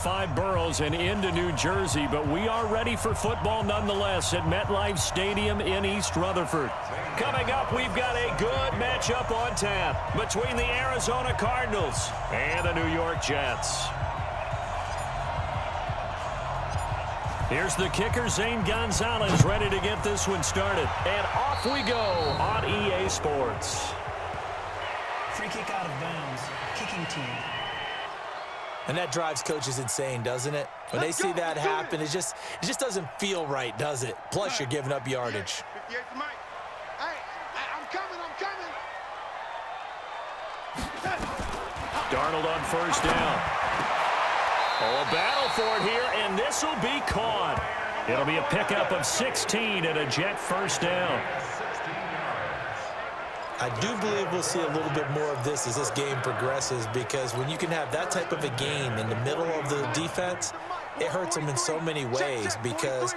5 boroughs and into New Jersey, but we are ready for football nonetheless at MetLife Stadium in East Rutherford. Coming up, we've got a good matchup on tap between the Arizona Cardinals and the New York Jets. Here's the kicker, Zane Gonzalez, ready to get this one started. And off we go on EA Sports. Free kick out of bounds, kicking team. And that drives coaches insane, doesn't it? When they see that happen, it just doesn't feel right, does it? Plus, you're giving up yardage. Darnold on first down. Oh, a battle for it here, and this will be caught. It'll be a pickup of 16 and a Jet first down. I do believe we'll see a little bit more of this as this game progresses, because when you can have that type of a gain in the middle of the defense, it hurts them in so many ways, because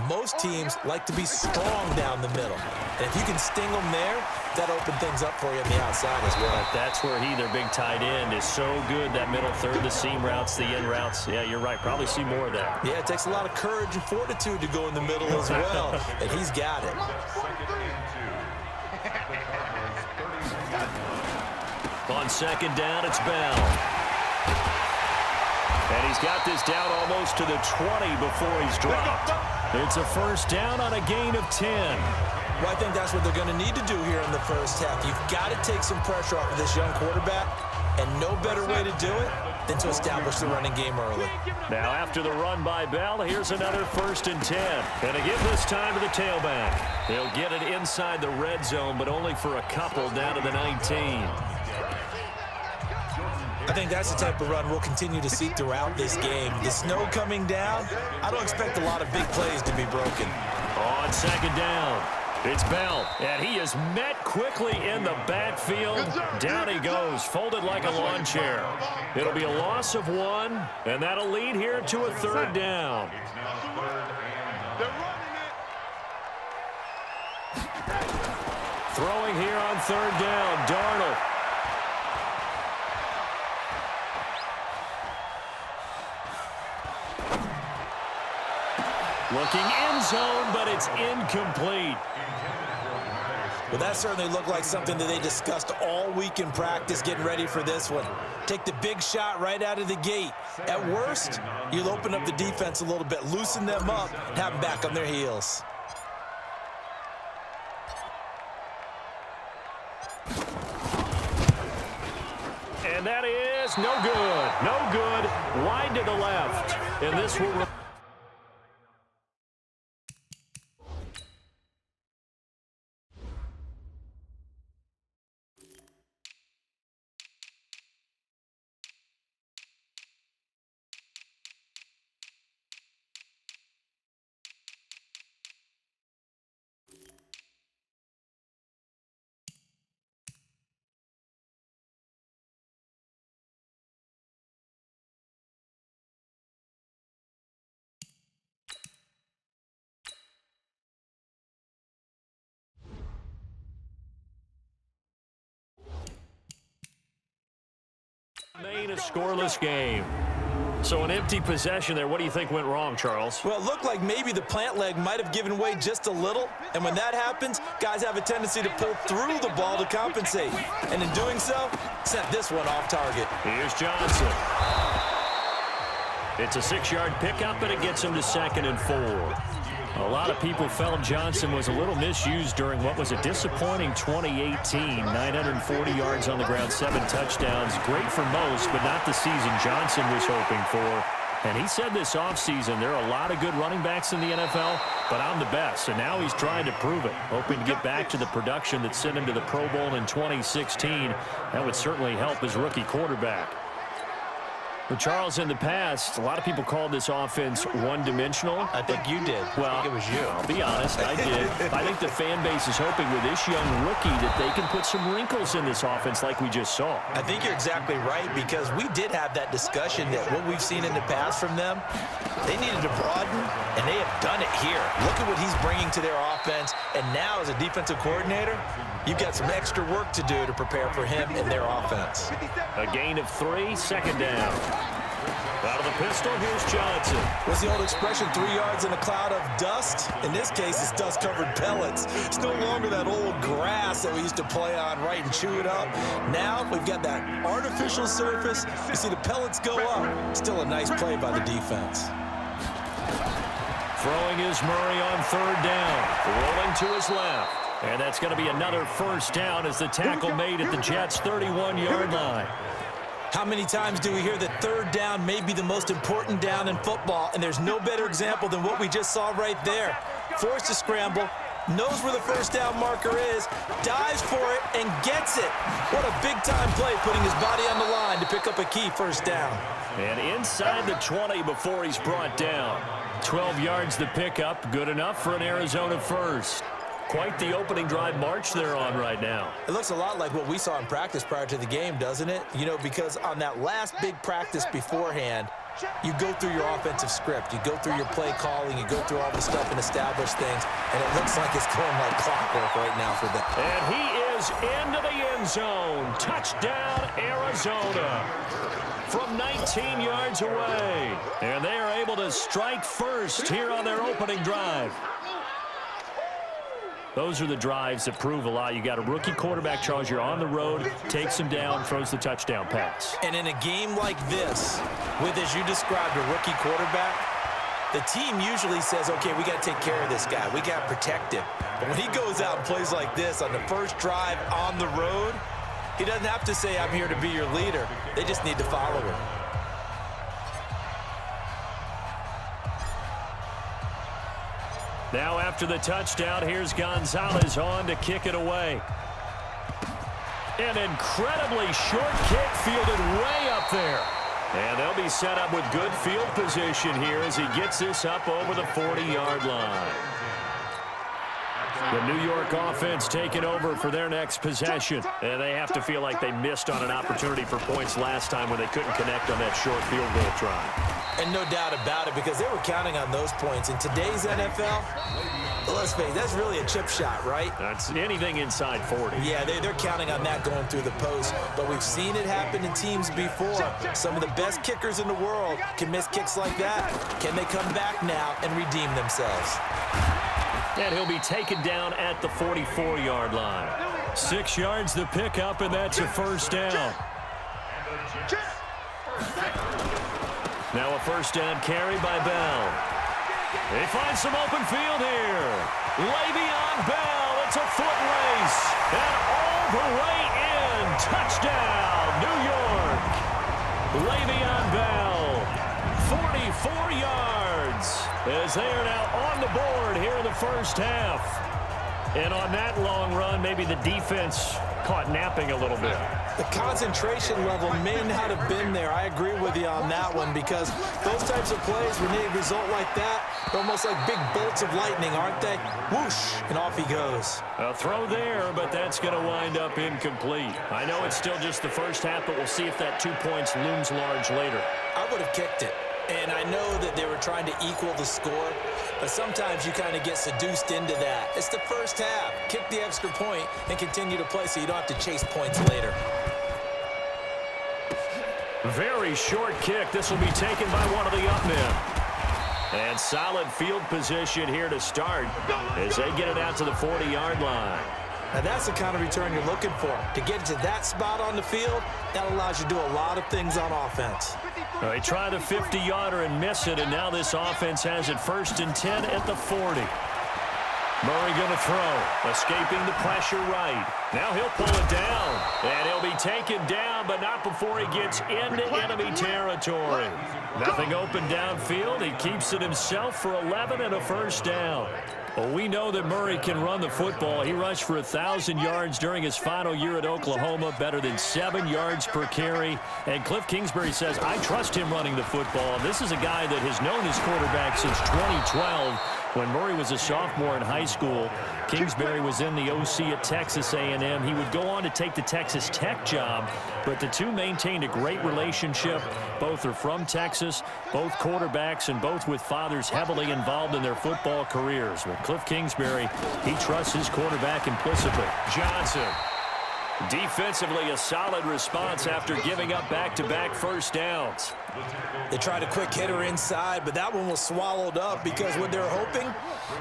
most teams like to be strong down the middle. And if you can sting them there, that opens things up for you on the outside as well. That's where their big tight end, is so good, that middle third, the seam routes, the in routes. Yeah, you're right. Probably see more of that. Yeah, it takes a lot of courage and fortitude to go in the middle as well, and he's got it. On second down, it's Bell. And he's got this down almost to the 20 before he's dropped. It's a first down on a gain of 10. Well, I think that's what they're going to need to do here in the first half. You've got to take some pressure off of this young quarterback, and no better way to do it than to establish the running game early. Now, after the run by Bell, here's another first and 10. And to give this time to the tailback. They'll get it inside the red zone, but only for a couple down to the 19. I think that's the type of run we'll continue to see throughout this game. The snow coming down, I don't expect a lot of big plays to be broken. On second down, it's Bell, and he is met quickly in the backfield. Down he goes, folded like a lawn chair. It'll be a loss of 1, and that'll lead here to a third down. Throwing here on third down, Darnold. Looking end zone, but it's incomplete. Well, that certainly looked like something that they discussed all week in practice getting ready for this one. Take the big shot right out of the gate. At worst, you'll open up the defense a little bit, loosen them up, and have them back on their heels. And that is no good. No good. Wide to the left. And this will... Main a scoreless game. So an empty possession there. What do you think went wrong, Charles? Well, it looked like maybe the plant leg might have given way just a little. And when that happens, guys have a tendency to pull through the ball to compensate. And in doing so, sent this one off target. Here's Johnson. It's a 6-yard pickup, and it gets him to 2nd and 4. A lot of people felt Johnson was a little misused during what was a disappointing 2018. 940 yards on the ground, 7 touchdowns. Great for most, but not the season Johnson was hoping for. And he said this offseason, there are a lot of good running backs in the NFL, but I'm the best. And now he's trying to prove it, hoping to get back to the production that sent him to the Pro Bowl in 2016. That would certainly help his rookie quarterback. Well, Charles, in the past, a lot of people called this offense one-dimensional. I think you did. Well, I think it was you. I'll be honest, I did. I think the fan base is hoping with this young rookie that they can put some wrinkles in this offense like we just saw. I think you're exactly right, because we did have that discussion that what we've seen in the past from them, they needed to broaden, and they have done it here. Look at what he's bringing to their offense, and now as a defensive coordinator, you've got some extra work to do to prepare for him and their offense. A gain of 3, 2nd down. Out of the pistol, here's Johnson. What's the old expression, 3 yards in a cloud of dust? In this case, it's dust-covered pellets. It's no longer that old grass that we used to play on, right, and chew it up. Now we've got that artificial surface. You see the pellets go up. Still a nice play by the defense. Throwing is Murray on 3rd down. Rolling to his left. And that's going to be another first down as the tackle made at the Jets' 31-yard line. How many times do we hear that 3rd down may be the most important down in football, and there's no better example than what we just saw right there. Forced to scramble, knows where the first down marker is, dives for it, and gets it. What a big-time play, putting his body on the line to pick up a key first down. And inside the 20 before he's brought down. 12 yards the pickup, good enough for an Arizona first. Quite the opening drive march they're on right now. It looks a lot like what we saw in practice prior to the game, doesn't it? You know, because on that last big practice beforehand, you go through your offensive script. You go through your play calling. You go through all the stuff and establish things. And it looks like it's going like clockwork right now for them. And he is into the end zone. Touchdown, Arizona. From 19 yards away. And they are able to strike first here on their opening drive. Those are the drives that prove a lot. You got a rookie quarterback, Charles. You're on the road, takes him down, throws the touchdown pass. And in a game like this, with, as you described, a rookie quarterback, the team usually says, okay, we got to take care of this guy. We got to protect him. But when he goes out and plays like this on the first drive on the road, he doesn't have to say, I'm here to be your leader. They just need to follow him. Now after the touchdown, here's Gonzalez on to kick it away. An incredibly short kick fielded way up there. And they'll be set up with good field position here as he gets this up over the 40-yard line. The New York offense taking over for their next possession. And they have to feel like they missed on an opportunity for points last time when they couldn't connect on that short field goal try. And no doubt about it, because they were counting on those points. In today's NFL, let's face it, that's really a chip shot, right? That's anything inside 40. Yeah, they're counting on that going through the post. But we've seen it happen in teams before. Some of the best kickers in the world can miss kicks like that. Can they come back now and redeem themselves? And he'll be taken down at the 44-yard line. 6 yards the pickup, and that's a first down. Now a first down carry by Bell. They find some open field here. Le'Veon Bell, it's a foot race. And all the way in. Touchdown, New York. Le'Veon Bell, 44 yards. As they are now on the board here in the first half. And on that long run, maybe the defense caught napping a little bit. The concentration level may not have been there. I agree with you on that one, because those types of plays, when they result like that, they're almost like big bolts of lightning, aren't they? Whoosh, and off he goes. A throw there, but that's going to wind up incomplete. I know it's still just the first half, but we'll see if that 2 points looms large later. I would have kicked it. And I know that they were trying to equal the score, but sometimes you kind of get seduced into that. It's the first half. Kick the extra point and continue to play so you don't have to chase points later. Very short kick. This will be taken by one of the up men. And solid field position here to start as they get it out to the 40-yard line. Now that's the kind of return you're looking for. To get to that spot on the field, that allows you to do a lot of things on offense. They try the 50-yarder and miss it, and now this offense has it 1st and 10 at the 40. Murray going to throw, escaping the pressure right. Now he'll pull it down, and he'll be taken down, but not before he gets into enemy territory. Nothing open downfield. He keeps it himself for 11 and a first down. Well, we know that Murray can run the football. He rushed for 1,000 yards during his final year at Oklahoma, better than 7 yards per carry. And Cliff Kingsbury says, I trust him running the football. This is a guy that has known his quarterback since 2012. When Murray was a sophomore in high school, Kingsbury was in the OC at Texas A&M. He would go on to take the Texas Tech job, but the two maintained a great relationship. Both are from Texas, both quarterbacks, and both with fathers heavily involved in their football careers. With Cliff Kingsbury, he trusts his quarterback implicitly. Johnson Defensively, a solid response after giving up back-to-back first downs. They tried a quick hitter inside, but that one was swallowed up because what they're hoping,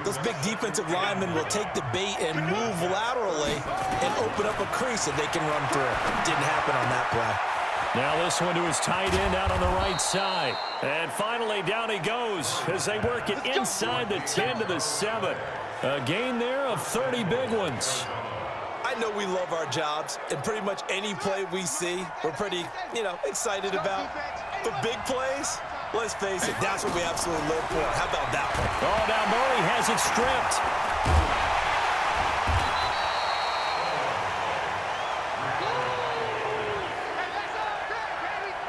those big defensive linemen will take the bait and move laterally and open up a crease that they can run through. Didn't happen on that play. Now this one to his tight end out on the right side. And finally down he goes as they work it inside the 10 to the 7. A gain there of 30 big ones. I know we love our jobs, and pretty much any play we see, we're pretty, excited about. But big plays, let's face it, that's what we absolutely live for. How about that one? Oh, now Murray has it stripped.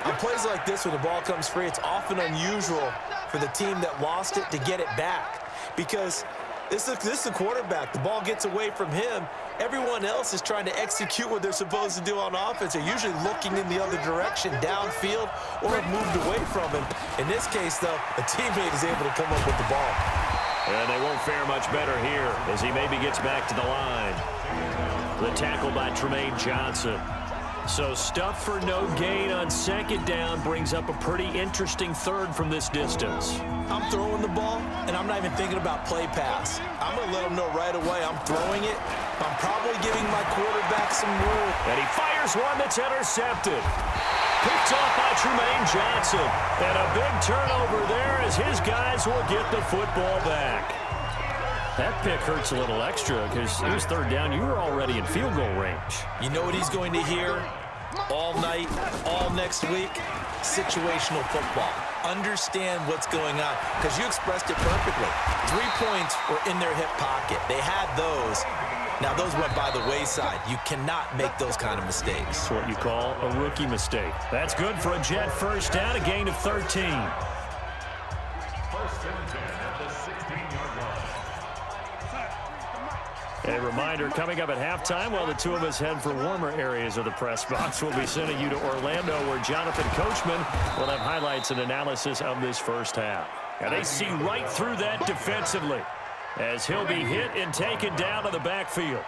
On plays like this, when the ball comes free, it's often unusual for the team that lost it to get it back. Because this is the quarterback. The ball gets away from him. Everyone else is trying to execute what they're supposed to do on offense. They're usually looking in the other direction, downfield, or have moved away from him. In this case, though, a teammate is able to come up with the ball. And they won't fare much better here as he maybe gets back to the line. The tackle by Tremaine Johnson. So stuff for no gain on second down brings up a pretty interesting third from this distance. I'm throwing the ball, and I'm not even thinking about play pass. I'm going to let them know right away I'm throwing it. I'm probably giving my quarterback some room. And he fires one that's intercepted. Picked off by Tremaine Johnson. And a big turnover there as his guys will get the football back. That pick hurts a little extra because it was third down. You were already in field goal range. You know what he's going to hear all night, all next week? Situational football. Understand what's going on because you expressed it perfectly. 3 points were in their hip pocket. They had those. Now, those went by the wayside. You cannot make those kind of mistakes. That's what you call a rookie mistake. That's good for a Jet first down, a gain of 13. A reminder, coming up at halftime, while the two of us head for warmer areas of the press box, we'll be sending you to Orlando, where Jonathan Coachman will have highlights and analysis of this first half. And they see right through that defensively as he'll be hit and taken down to the backfield.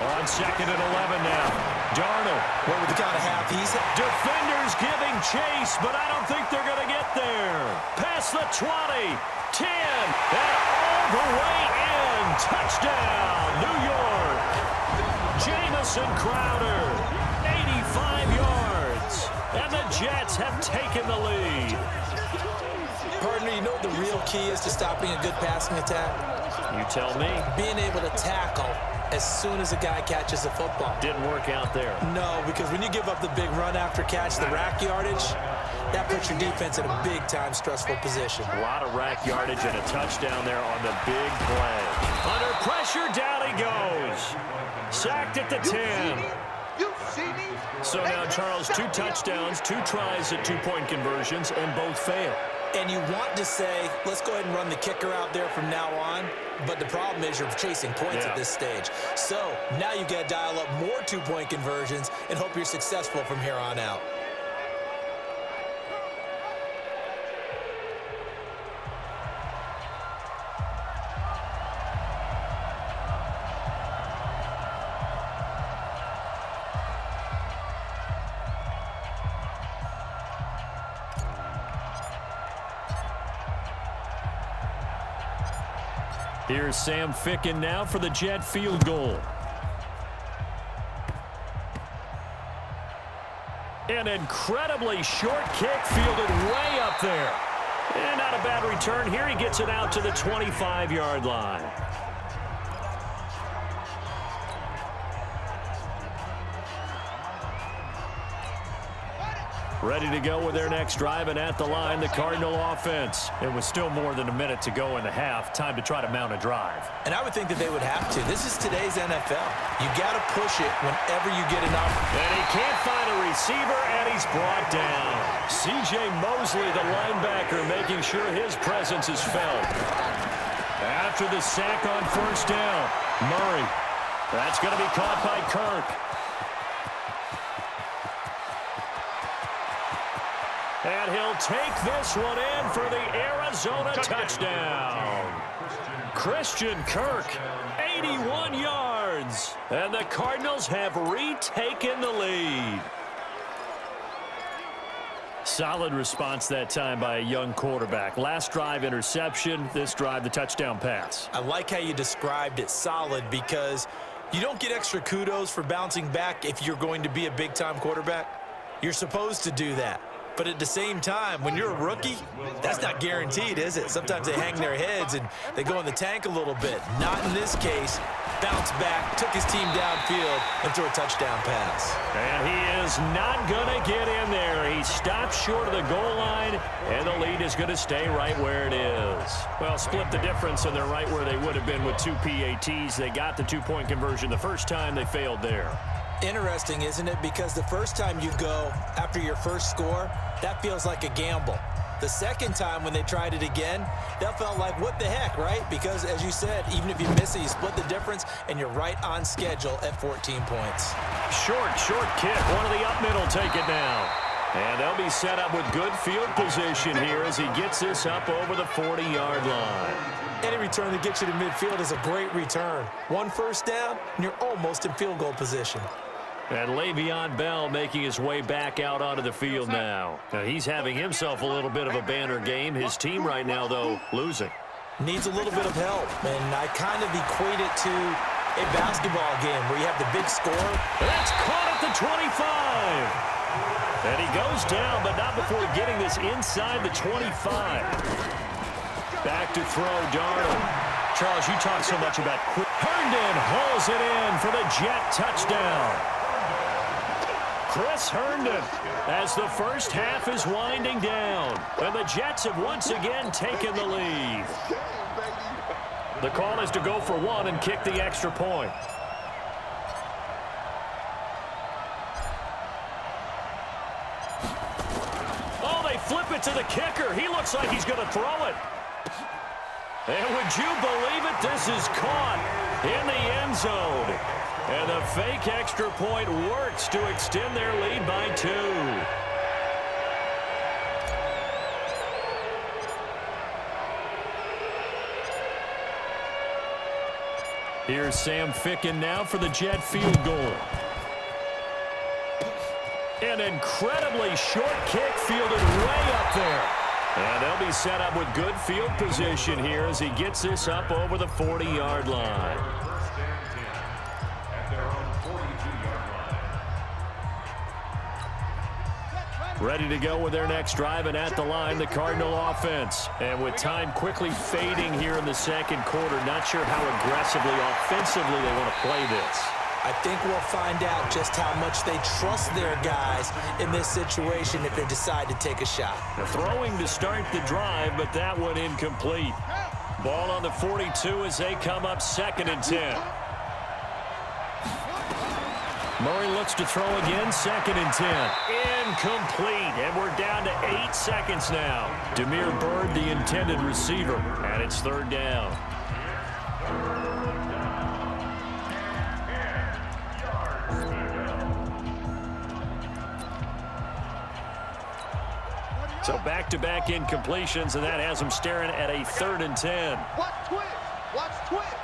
On second and 11 now. Darnold. What with the kind of half he's had? Defenders giving chase, but I don't think they're going to get there. Past the 20, 10, and all the way in. Touchdown, New York. Jamison Crowder, 85 yards. And the Jets have taken the lead. Partner, you know what the real key is to stopping a good passing attack? You tell me. Being able to tackle as soon as a guy catches the football. Didn't work out there. No, because when you give up the big run after catch, the rack yardage, that puts your defense in a big-time stressful position. A lot of rack yardage and a touchdown there on the big play. Under pressure, down he goes. Sacked at the 10. So now, Charles, 2 touchdowns, 2 tries at 2-point conversions, and both fail. And you want to say, let's go ahead and run the kicker out there from now on. But the problem is you're chasing points at this stage. So now you've got to dial up more 2-point conversions and hope you're successful from here on out. Here's Sam Ficken now for the Jet field goal. An incredibly short kick fielded way up there. And not a bad return here. He gets it out to the 25-yard line. Ready to go with their next drive, and at the line, the Cardinal offense. It was still more than a minute to go in the half. Time to try to mount a drive. And I would think that they would have to. This is today's NFL. You got to push it whenever you get an opportunity. And he can't find a receiver, and he's brought down. C.J. Mosley, the linebacker, making sure his presence is felt. After the sack on first down, Murray. That's going to be caught by Kirk. And he'll take this one in for the Arizona touchdown. Christian Kirk, 81 yards. yards. And the Cardinals have retaken the lead. Solid response that time by a young quarterback. Last drive, interception. This drive, the touchdown pass. I like how you described it, solid, because you don't get extra kudos for bouncing back if you're going to be a big-time quarterback. You're supposed to do that. But at the same time, when you're a rookie, that's not guaranteed, is it? Sometimes they hang their heads and they go in the tank a little bit. Not in this case. Bounced back, took his team downfield, and threw a touchdown pass. And he is not going to get in there. He stopped short of the goal line, and the lead is going to stay right where it is. Well, split the difference, and they're right where they would have been with 2 PATs. They got the two-point conversion the first time. They failed there. Interesting, isn't it? Because the first time you go after your first score, that feels like a gamble. The second time when they tried it again, that felt like, what the heck, right? Because, as you said, even if you miss it, you split the difference, and you're right on schedule at 14 points. Short kick. One of the up middle take it down. And they'll be set up with good field position here as he gets this up over the 40-yard line. Any return that gets you to midfield is a great return. One first down, and you're almost in field goal position. And Le'Veon Bell making his way back out onto the field now. Now he's having himself a little bit of a banner game. His team right now, though, losing. Needs a little bit of help, and I kind of equate it to a basketball game where you have the big score. That's caught at the 25. And he goes down, but not before getting this inside the 25. Back to throw, Darnold. Charles, you talk so much about quick. Herndon hauls it in for the Jet touchdown. Chris Herndon, as the first half is winding down, and the Jets have once again taken the lead. The call is to go for one and kick the extra point. Oh, they flip it to the kicker. He looks like he's going to throw it. And would you believe it? This is caught in the end zone. And the fake extra point works to extend their lead by 2. Here's Sam Ficken now for the Jet field goal. An incredibly short kick fielded way up there. And they'll be set up with good field position here as he gets this up over the 40-yard line. Ready to go with their next drive, and at the line, the Cardinal offense. And with time quickly fading here in the second quarter, not sure how aggressively, offensively they want to play this. I think we'll find out just how much they trust their guys in this situation if they decide to take a shot. Now throwing to start the drive, but that one incomplete. Ball on the 42 as they come up 2nd and 10. Murray looks to throw again, 2nd and 10. Incomplete, and we're down to 8 seconds now. Damiere Byrd, the intended receiver, and it's 3rd down. So back-to-back incompletions, and that has them staring at a 3rd and 10. Watch twist. Watch twist.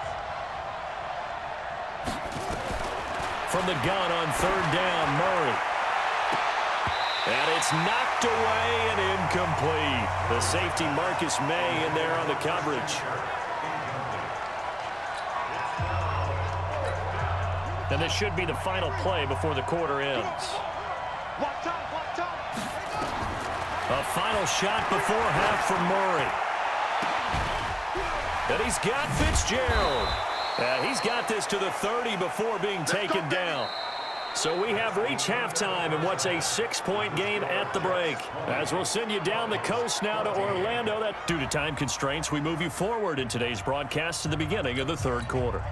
From the gun on 3rd down, Murray. And it's knocked away and incomplete. The safety Marcus May in there on the coverage. And this should be the final play before the quarter ends. A final shot before half from Murray. And he's got Fitzgerald. He's got this to the 30 before being taken down. So we have reached halftime in what's a 6-point game at the break. As we'll send you down the coast now to Orlando. That due to time constraints, we move you forward in today's broadcast to the beginning of the 3rd quarter.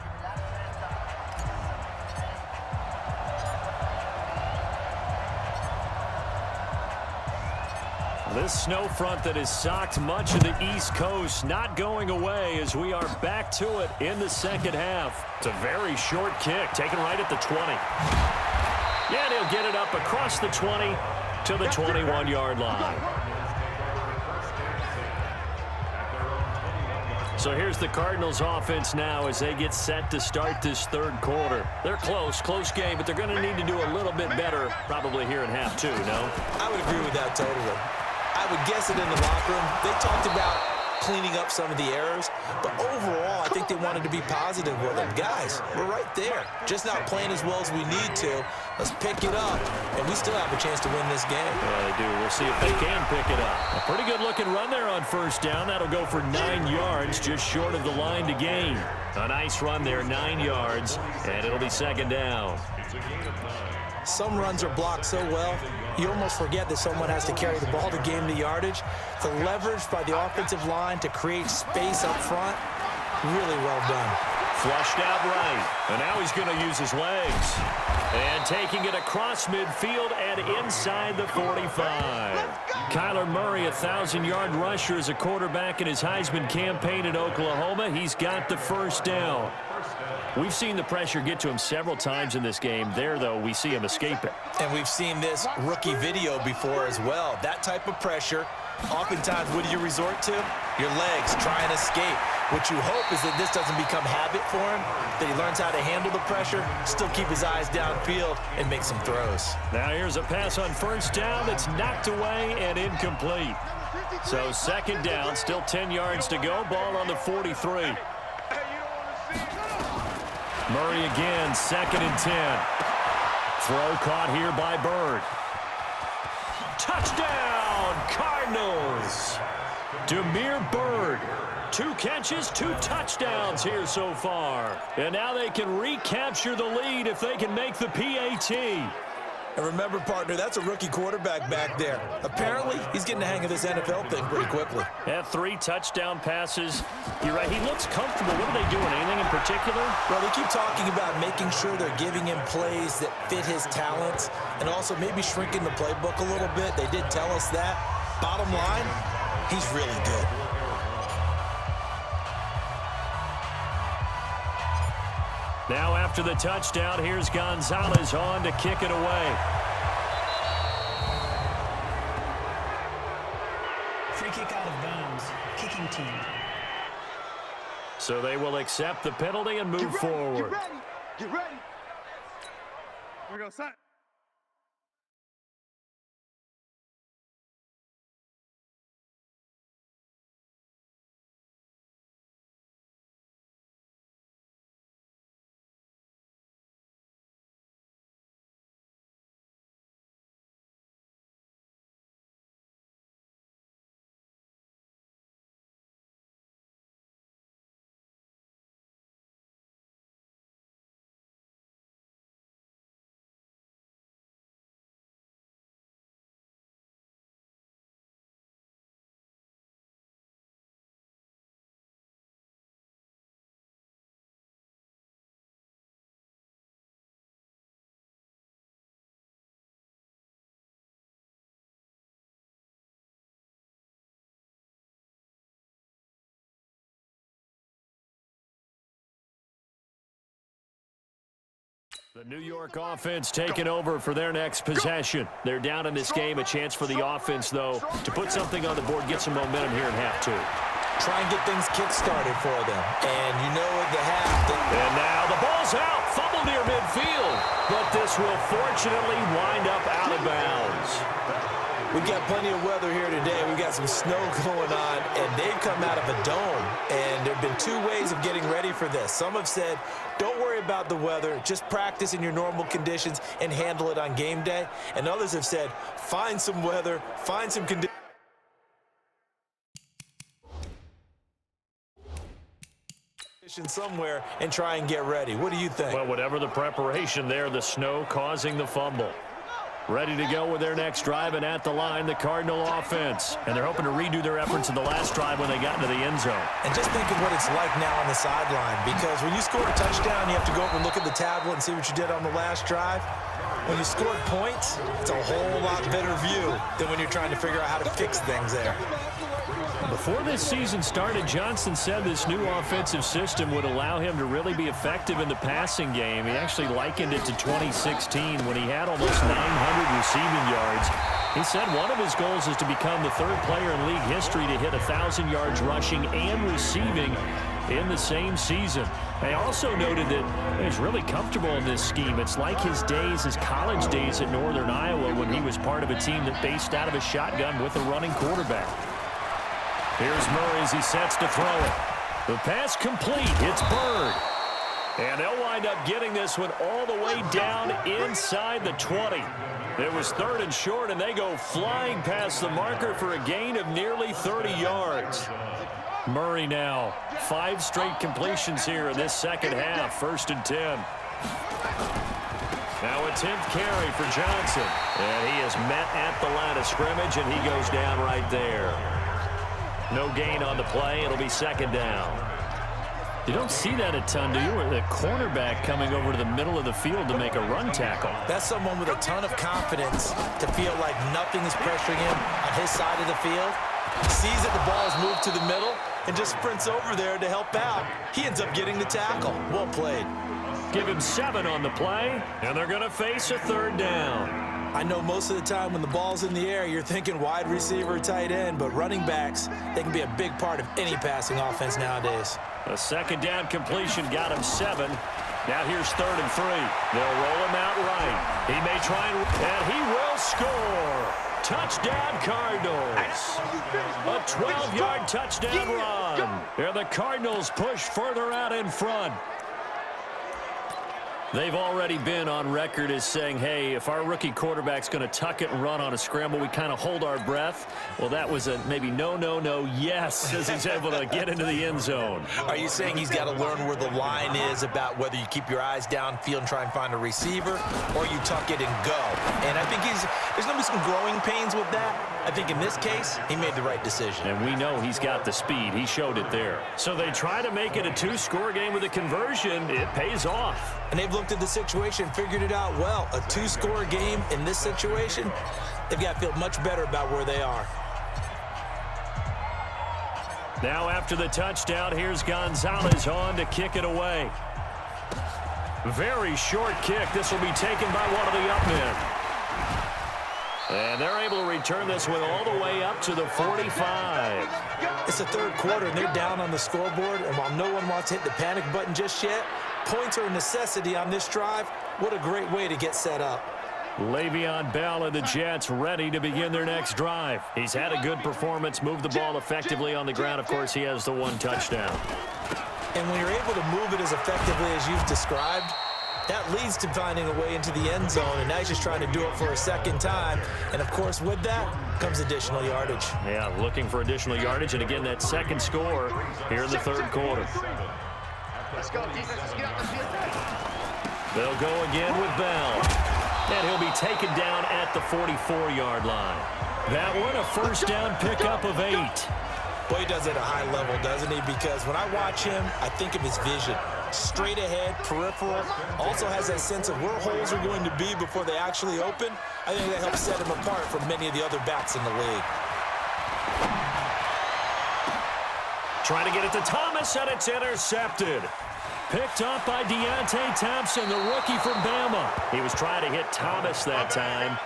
This snow front that has socked much of the East Coast not going away as we are back to it in the second half. It's a very short kick, taken right at the 20. Yeah, and he'll get it up across the 20 to the 21-yard line. So here's the Cardinals offense now as they get set to start this third quarter. They're close game, but they're going to need to do a little bit better probably here in half two, no? I would agree with that totally. I would guess it in the locker room. They talked about cleaning up some of the errors, but overall, I think they wanted to be positive with them. Guys, we're right there. Just not playing as well as we need to. Let's pick it up, and we still have a chance to win this game. Yeah, they do. We'll see if they can pick it up. A pretty good-looking run there on first down. That'll go for 9 yards, just short of the line to gain. A nice run there, 9 yards, and it'll be second down. Some runs are blocked so well, you almost forget that someone has to carry the ball to gain the yardage. The leverage by the offensive line to create space up front, really well done. Flushed out right, and now he's going to use his legs. And taking it across midfield and inside the 45. Kyler Murray, a 1,000-yard rusher as a quarterback in his Heisman campaign at Oklahoma. He's got the first down. We've seen the pressure get to him several times in this game. There, though, we see him escape it. And we've seen this rookie video before as well. That type of pressure, oftentimes, what do you resort to? Your legs, try and escape. What you hope is that this doesn't become habit for him, that he learns how to handle the pressure, still keep his eyes downfield, and make some throws. Now here's a pass on first down that's knocked away and incomplete. So second down, still 10 yards to go. Ball on the 43. Murray again, 2nd and 10. Throw caught here by Bird. Touchdown, Cardinals. Damiere Byrd, 2 catches, 2 touchdowns here so far. And now they can recapture the lead if they can make the PAT. And remember, partner, that's a rookie quarterback back there. Apparently, he's getting the hang of this NFL thing pretty quickly. Had 3 touchdown passes. You're right, he looks comfortable. What are they doing, anything in particular? Well, they keep talking about making sure they're giving him plays that fit his talents and also maybe shrinking the playbook a little bit. They did tell us that. Bottom line, he's really good. Now after the touchdown, here's Gonzalez on to kick it away. Free kick out of bounds. Kicking team. So they will accept the penalty and move forward. Get ready. Here we go, son. The New York offense taking over for their next possession. They're down in this game. A chance for the offense, though, to put something on the board, get some momentum here in half two. Try and get things kick-started for them. And you know at the half. And now the ball's out. Fumble near midfield. But this will fortunately wind up out of bounds. We've got plenty of weather here today. We've got some snow going on, and they've come out of a dome. And there have been 2 ways of getting ready for this. Some have said, don't worry about the weather. Just practice in your normal conditions and handle it on game day. And others have said, find some weather, find some conditions somewhere and try and get ready. What do you think? Well, whatever the preparation there, the snow causing the fumble. Ready to go with their next drive, and at the line, the Cardinal offense. And they're hoping to redo their efforts in the last drive when they got into the end zone. And just think of what it's like now on the sideline, because when you score a touchdown, you have to go up and look at the tablet and see what you did on the last drive. When you scored points, it's a whole lot better view than when you're trying to figure out how to fix things there. Before this season started, Johnson said this new offensive system would allow him to really be effective in the passing game. He actually likened it to 2016 when he had almost 900 receiving yards He said one of his goals is to become the third player in league history to hit 1,000 yards rushing and receiving in the same season. They also noted that he's really comfortable in this scheme. It's like his college days at Northern Iowa when he was part of a team that based out of a shotgun with a running quarterback. Here's Murray as he sets to throw it. The pass complete. It's Bird. And they'll wind up getting this one all the way down inside the 20. It was 3rd and short, and they go flying past the marker for a gain of nearly 30 yards. Murray now, 5 straight completions here in this second half, 1st and 10. Now a 10th carry for Johnson. And he is met at the line of scrimmage, and he goes down right there. No gain on the play. It'll be 2nd down. You don't see that a ton, do you? Or the cornerback coming over to the middle of the field to make a run tackle. That's someone with a ton of confidence to feel like nothing is pressuring him on his side of the field. Sees that the ball is moved to the middle and just sprints over there to help out. He ends up getting the tackle. Well played. Give him 7 on the play, and they're going to face a 3rd down. I know most of the time when the ball's in the air, you're thinking wide receiver, tight end, but running backs, they can be a big part of any passing offense nowadays. A 2nd down completion got him 7. Now here's 3rd and 3. They'll roll him out right. He may try and he will score. Touchdown, Cardinals. A 12-yard touchdown run. And the Cardinals push further out in front. They've already been on record as saying, hey, if our rookie quarterback's going to tuck it and run on a scramble, we kind of hold our breath. Well, that was a maybe no, yes, as he's able to get into the end zone. Are you saying he's got to learn where the line is about whether you keep your eyes downfield and try and find a receiver or you tuck it and go? And I think there's going to be some growing pains with that. I think in this case, he made the right decision. And we know he's got the speed. He showed it there. So they try to make it a 2-score game with a conversion. It pays off. And they've looked at the situation, figured it out well. A 2-score game in this situation, they've got to feel much better about where they are. Now after the touchdown, here's Gonzalez on to kick it away. Very short kick. This will be taken by one of the up men. And they're able to return this one all the way up to the 45. It's the 3rd quarter, and they're down on the scoreboard. And while no one wants to hit the panic button just yet, points are a necessity on this drive. What a great way to get set up. Le'Veon Bell and the Jets ready to begin their next drive. He's had a good performance, moved the ball effectively on the ground. Of course, he has the 1 touchdown. And when you're able to move it as effectively as you've described, that leads to finding a way into the end zone, and now he's just trying to do it for a 2nd time. And, of course, with that comes additional yardage. Yeah, looking for additional yardage, and again, that 2nd score here in the 3rd quarter. Let's go, defense. Let's get out the field. They'll go again with Bell, and he'll be taken down at the 44-yard line. That one, a 1st down pickup of 8. Boy, he does it at a high level, doesn't he? Because when I watch him, I think of his vision. Straight ahead, peripheral, also has that sense of where holes are going to be before they actually open. I think that helps set him apart from many of the other backs in the league. Trying to get it to Thomas, and it's intercepted. Picked up by Deontay Thompson, the rookie from Bama. He was trying to hit Thomas that time.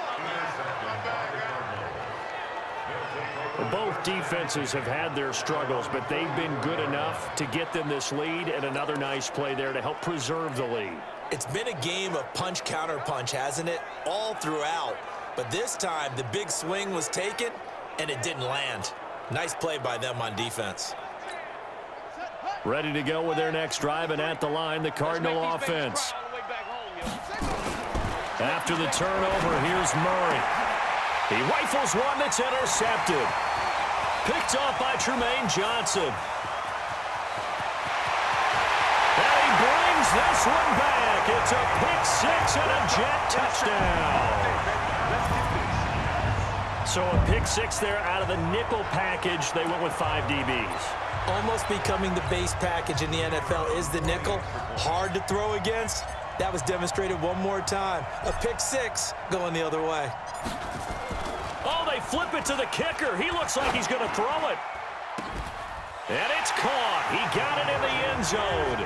Both defenses have had their struggles, but they've been good enough to get them this lead, and another nice play there to help preserve the lead. It's been a game of punch-counter-punch, hasn't it? All throughout. But this time, the big swing was taken, and it didn't land. Nice play by them on defense. Ready to go with their next drive, and at the line, the Cardinal offense. After the turnover, here's Murray. He rifles one that's intercepted. Picked off by Tremaine Johnson. And he brings this one back. It's a pick-6 and a Jet touchdown. So a pick-6 there out of the nickel package. They went with 5 DBs. Almost becoming the base package in the NFL is the nickel. Hard to throw against. That was demonstrated one more time. A pick-6 going the other way. Oh, they flip it to the kicker. He looks like he's going to throw it. And it's caught. He got it in the end zone.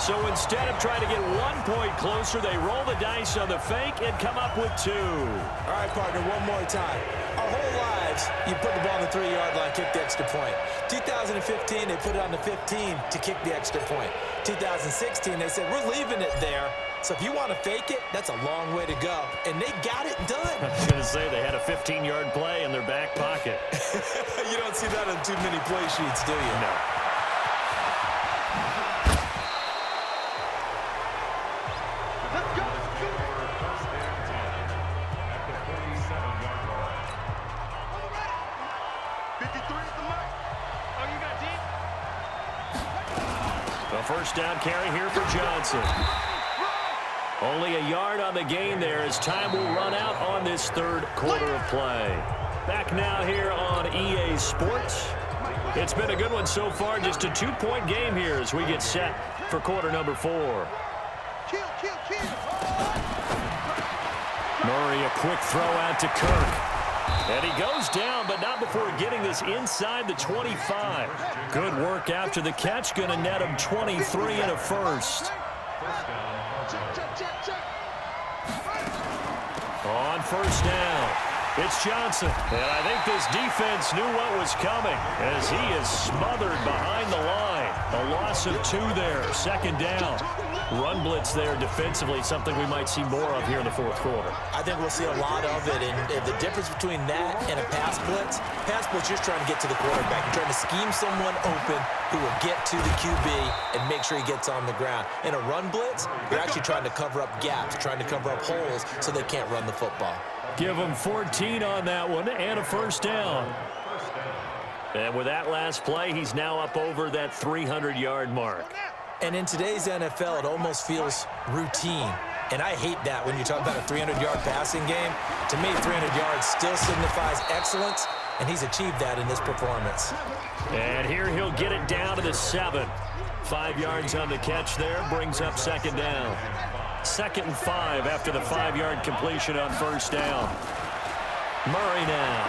So instead of trying to get 1 point closer, they roll the dice on the fake and come up with 2. All right, partner, one more time. Our whole lives, you put the ball on the 3-yard line, kick the extra point. 2015, they put it on the 15 to kick the extra point. 2016, they said, we're leaving it there. So if you want to fake it, that's a long way to go. And they got it done. I was going to say they had a 15-yard play in their back pocket. You don't see that on too many play sheets, do you? No. Let's go. Let's go. First and 10 at the 47-yard line. 53 is the mark. Oh, you got deep? A first down carry here for Johnson. Only a yard on the gain there as time will run out on this third quarter of play. Back now here on EA Sports. It's been a good one so far. Just a 2-point game here as we get set for quarter number 4. Kill. Murray, a quick throw out to Kirk. And he goes down, but not before getting this inside the 25. Good work after the catch. Going to net him 23 and a first. On first down, it's Johnson. And I think this defense knew what was coming as he is smothered behind the line. A loss of 2 there, second down. Run blitz there defensively, something we might see more of here in the fourth quarter. I think we'll see a lot of it, and the difference between that and a pass blitz just trying to get to the quarterback. You're trying to scheme someone open who will get to the QB and make sure he gets on the ground. In a run blitz, you're actually trying to cover up gaps, trying to cover up holes so they can't run the football. Give him 14 on that one and a first down. And with that last play, he's now up over that 300-yard mark. And in today's NFL, it almost feels routine. And I hate that when you talk about a 300-yard passing game. To me, 300 yards still signifies excellence, and he's achieved that in this performance. And here he'll get it down to the 7. 5 yards on the catch there, brings up second down. 2nd and 5 after the 5-yard completion on first down. Murray now.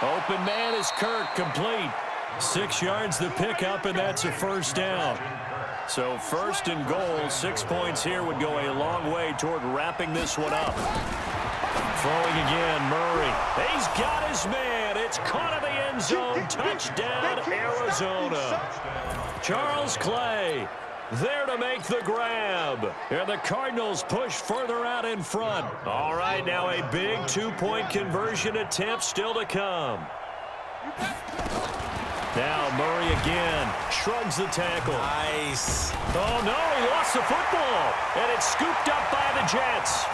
Open man is Kirk, complete. 6 yards the pickup, and that's a first down. So first and goal, 6 points here would go a long way toward wrapping this one up. Throwing again, Murray. He's got his man. It's caught in the end zone. Touchdown, Arizona. Charles Clay there to make the grab. And the Cardinals push further out in front. All right, now a big 2-point conversion attempt still to come. Now Murray again shrugs the tackle. Nice. Oh, no, he lost the football. And it's scooped up by the Jets.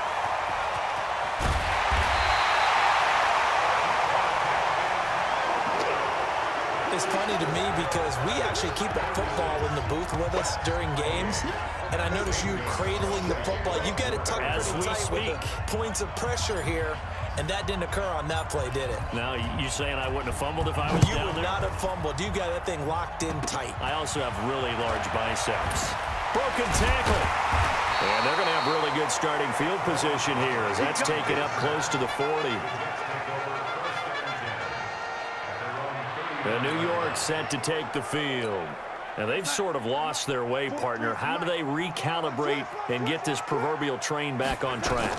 It's funny to me because we actually keep a football in the booth with us during games. And I notice you cradling the football. You got it tucked pretty tight with the points of pressure here. And that didn't occur on that play, did it? Now, you saying I wouldn't have fumbled if I was down there? You would not have fumbled. You got that thing locked in tight. I also have really large biceps. Broken tackle. And they're going to have really good starting field position here as that's taken up close to the 40. And New York set to take the field. Now, they've sort of lost their way, partner. How do they recalibrate and get this proverbial train back on track?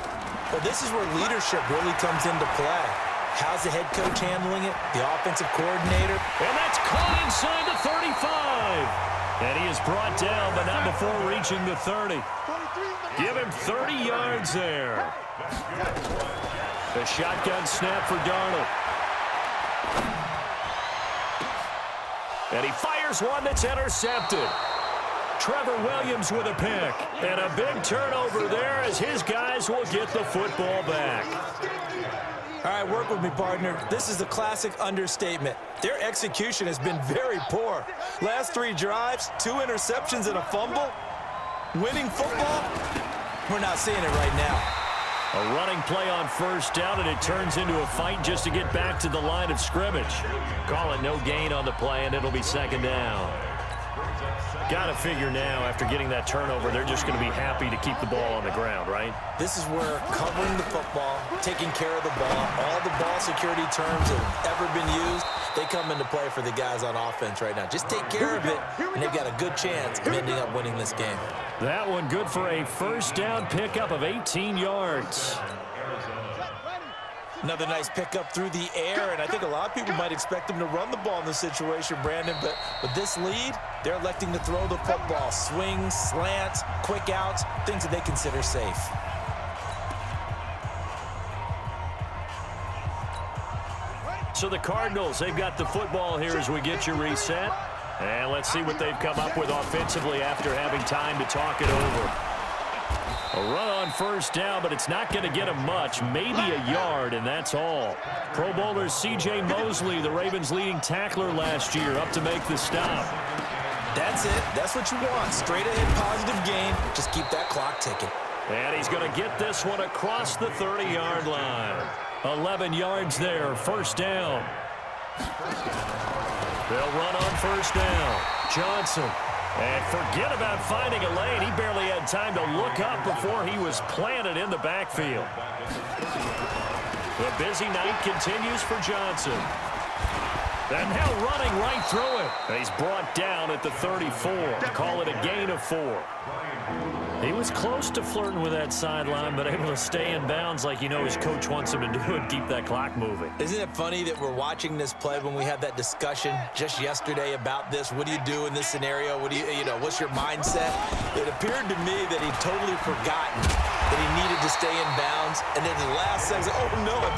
Well, this is where leadership really comes into play. How's the head coach handling it? The offensive coordinator? And that's caught inside the 35. And he is brought down, but not before reaching the 30. Give him 30 yards there. The shotgun snap for Darnold. And he fires one that's intercepted. Trevor Williams with a pick. And a big turnover there as his guys will get the football back. All right, work with me, partner. This is the classic understatement. Their execution has been very poor. Last 3 drives, 2 interceptions and a fumble. Winning football? We're not seeing it right now. A running play on first down, and it turns into a fight just to get back to the line of scrimmage. Call it no gain on the play, and it'll be second down. Got to figure now, after getting that turnover, they're just going to be happy to keep the ball on the ground, right? This is where covering the football, taking care of the ball, all the ball security terms that have ever been used, they come into play for the guys on offense right now. Just take care of it, and they've got a good chance of ending up winning this game. That one good for a first down pickup of 18 yards. Another nice pickup through the air, and I think a lot of people might expect them to run the ball in this situation, Brandon, but with this lead, they're electing to throw the football. Swings, slants, quick outs, things that they consider safe. So the Cardinals, they've got the football here as we get you reset. And let's see what they've come up with offensively after having time to talk it over. A run on first down, but it's not going to get him much. Maybe a yard, and that's all. Pro Bowler C.J. Mosley, the Ravens' leading tackler last year, up to make the stop. That's it. That's what you want. Straight ahead positive gain. Just keep that clock ticking. And he's going to get this one across the 30-yard line. 11 yards there, first down. They'll run on first down. Johnson. And forget about finding a lane. He barely had time to look up before he was planted in the backfield. The busy night continues for Johnson. And now running right through it. And he's brought down at the 34. Call it a gain of 4. He was close to flirting with that sideline, but able to stay in bounds like you know his coach wants him to do and keep that clock moving. Isn't it funny that we're watching this play when we had that discussion just yesterday about this? What do you do in this scenario? What do you know, what's your mindset? It appeared to me that he'd totally forgotten that he needed to stay in bounds, and then the last second, oh no, I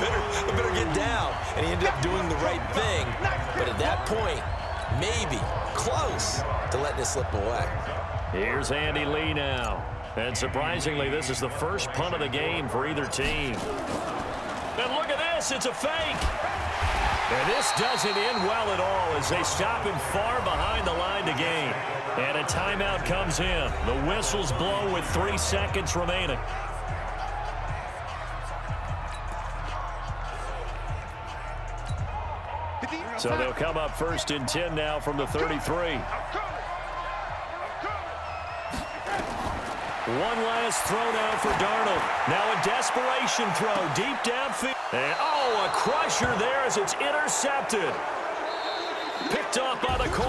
better get down. And he ended up doing the right thing. But at that point, maybe close to letting it slip away. Here's Andy Lee now. And surprisingly, this is the first punt of the game for either team. And look at this, it's a fake. And this doesn't end well at all as they stop him far behind the line to gain. And a timeout comes in. The whistles blow with 3 seconds remaining. So they'll come up first and 10 now from the 33. One last throw now for Darnold. Now a desperation throw deep downfield. And, oh, a crusher there as it's intercepted. Picked off by the corner.